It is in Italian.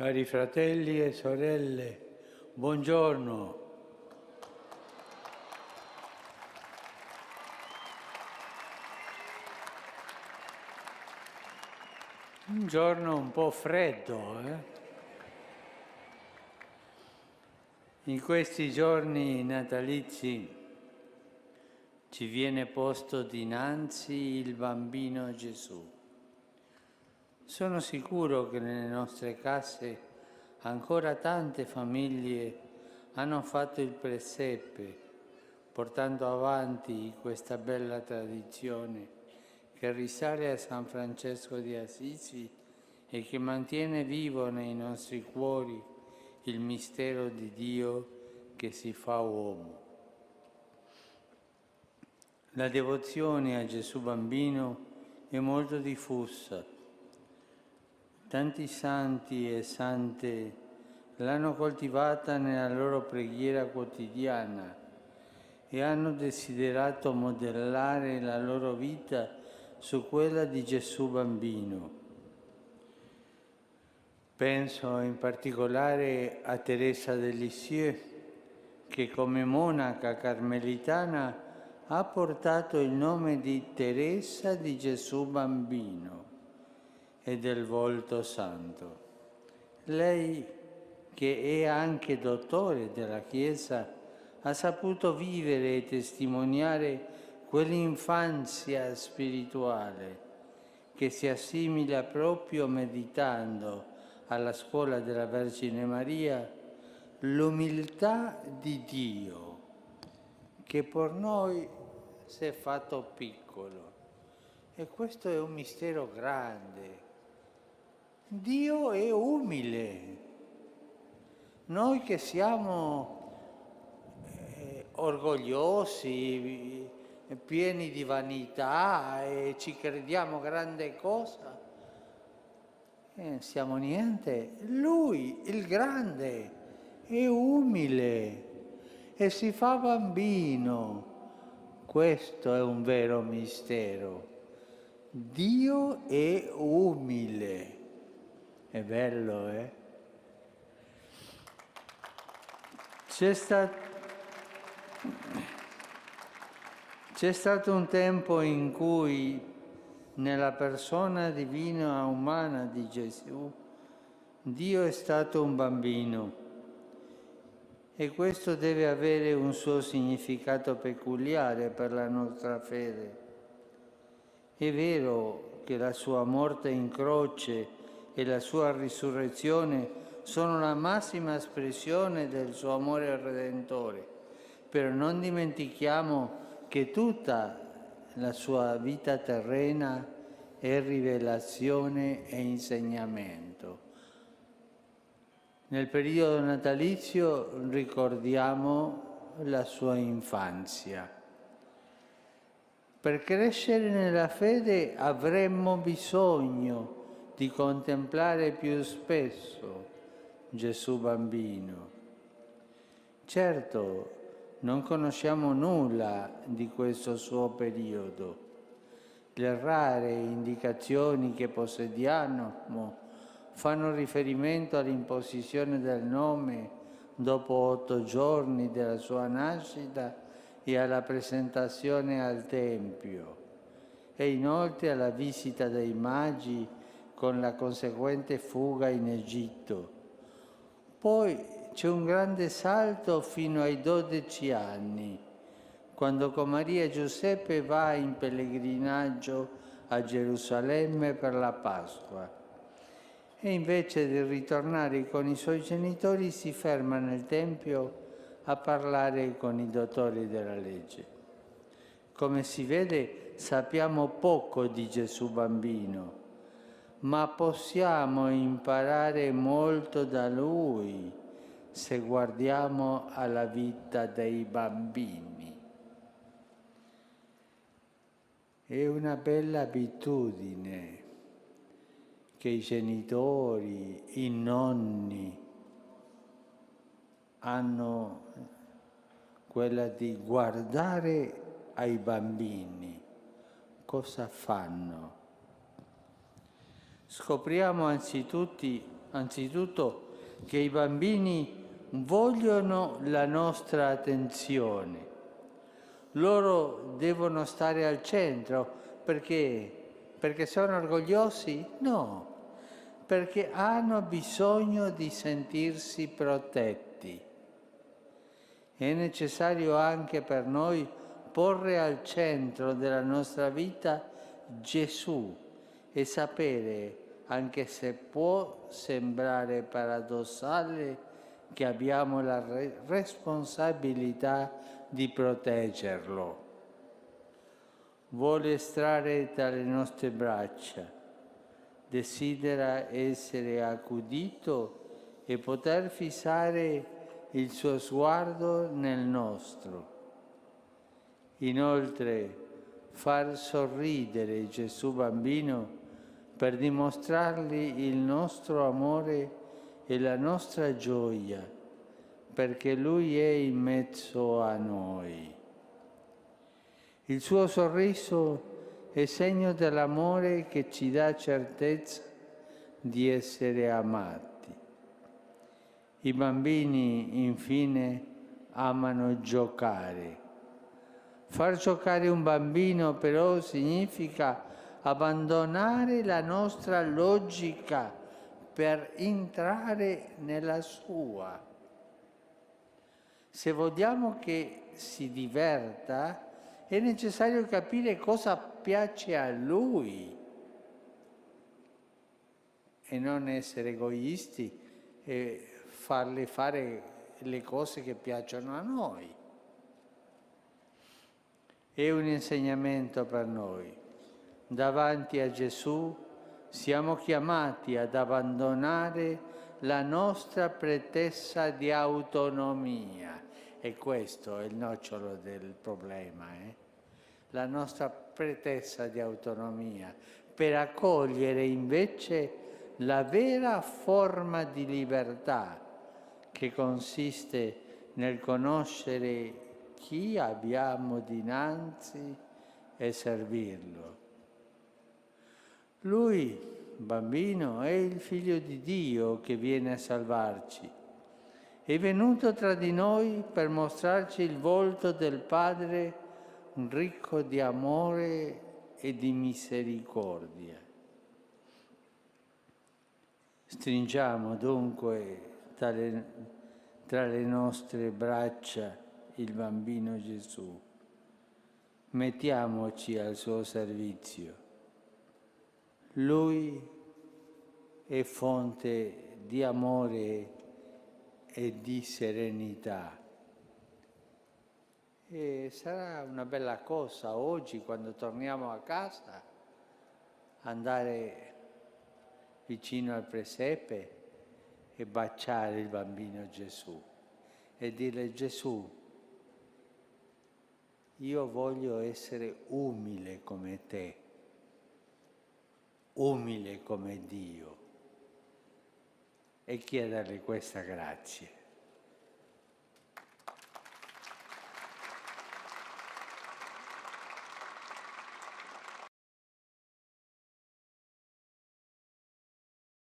Cari fratelli e sorelle, buongiorno. Un giorno un po' freddo, In questi giorni natalizi ci viene posto dinanzi il bambino Gesù. Sono sicuro che nelle nostre case ancora tante famiglie hanno fatto il presepe, portando avanti questa bella tradizione che risale a San Francesco di Assisi e che mantiene vivo nei nostri cuori il mistero di Dio che si fa uomo. La devozione a Gesù bambino è molto diffusa. Tanti santi e sante l'hanno coltivata nella loro preghiera quotidiana e hanno desiderato modellare la loro vita su quella di Gesù bambino. Penso in particolare a Teresa de Lisieux, che come monaca carmelitana ha portato il nome di Teresa di Gesù bambino e del volto santo. Lei, che è anche dottore della Chiesa, ha saputo vivere e testimoniare quell'infanzia spirituale che si assimila proprio meditando alla scuola della Vergine Maria l'umiltà di Dio che per noi si è fatto piccolo. E questo è un mistero grande. Dio è umile. Noi che siamo orgogliosi, pieni di vanità e ci crediamo grande cosa, siamo niente. Lui, il grande, è umile e si fa bambino. Questo è un vero mistero. Dio è umile. È bello, C'è stato un tempo in cui nella persona divina umana di Gesù Dio è stato un bambino e questo deve avere un suo significato peculiare per la nostra fede. È vero che la sua morte in croce e la sua risurrezione sono la massima espressione del suo amore redentore, però non dimentichiamo che tutta la sua vita terrena è rivelazione e insegnamento. Nel periodo natalizio ricordiamo la sua infanzia. Per crescere nella fede avremmo bisogno di contemplare più spesso Gesù bambino. Certo, non conosciamo nulla di questo suo periodo. Le rare indicazioni che possediamo fanno riferimento all'imposizione del nome dopo 8 giorni della sua nascita e alla presentazione al Tempio, e inoltre alla visita dei magi con la conseguente fuga in Egitto. Poi c'è un grande salto fino ai 12 anni, quando con Maria e Giuseppe va in pellegrinaggio a Gerusalemme per la Pasqua. E invece di ritornare con i suoi genitori si ferma nel Tempio a parlare con i dottori della legge. Come si vede, sappiamo poco di Gesù bambino, ma possiamo imparare molto da Lui se guardiamo alla vita dei bambini. È una bella abitudine che i genitori, i nonni hanno, quella di guardare ai bambini cosa fanno. Scopriamo anzitutto Anzitutto che i bambini vogliono la nostra attenzione. Loro devono stare al centro perché sono orgogliosi? No, perché hanno bisogno di sentirsi protetti. È necessario anche per noi porre al centro della nostra vita Gesù e sapere, anche se può sembrare paradossale, che abbiamo la responsabilità di proteggerlo. Vuole stare tra le nostre braccia, desidera essere accudito e poter fissare il suo sguardo nel nostro. Inoltre, far sorridere Gesù bambino per dimostrargli il nostro amore e la nostra gioia, perché Lui è in mezzo a noi. Il suo sorriso è segno dell'amore che ci dà certezza di essere amati. I bambini, infine, amano giocare. Far giocare un bambino, però, significa abbandonare la nostra logica per entrare nella sua. Se vogliamo che si diverta, è necessario capire cosa piace a lui e non essere egoisti e farle fare le cose che piacciono a noi. È un insegnamento per noi. Davanti a Gesù siamo chiamati ad abbandonare la nostra pretesa di autonomia. E questo è il nocciolo del problema, la nostra pretesa di autonomia, per accogliere invece la vera forma di libertà che consiste nel conoscere chi abbiamo dinanzi e servirlo. Lui, bambino, è il Figlio di Dio che viene a salvarci. È venuto tra di noi per mostrarci il volto del Padre ricco di amore e di misericordia. Stringiamo dunque tra le nostre braccia il bambino Gesù. Mettiamoci al suo servizio. Lui è fonte di amore e di serenità. E sarà una bella cosa oggi, quando torniamo a casa, andare vicino al presepe e baciare il bambino Gesù e dire: Gesù, io voglio essere umile come te, umile come Dio, e chiedergli questa grazia.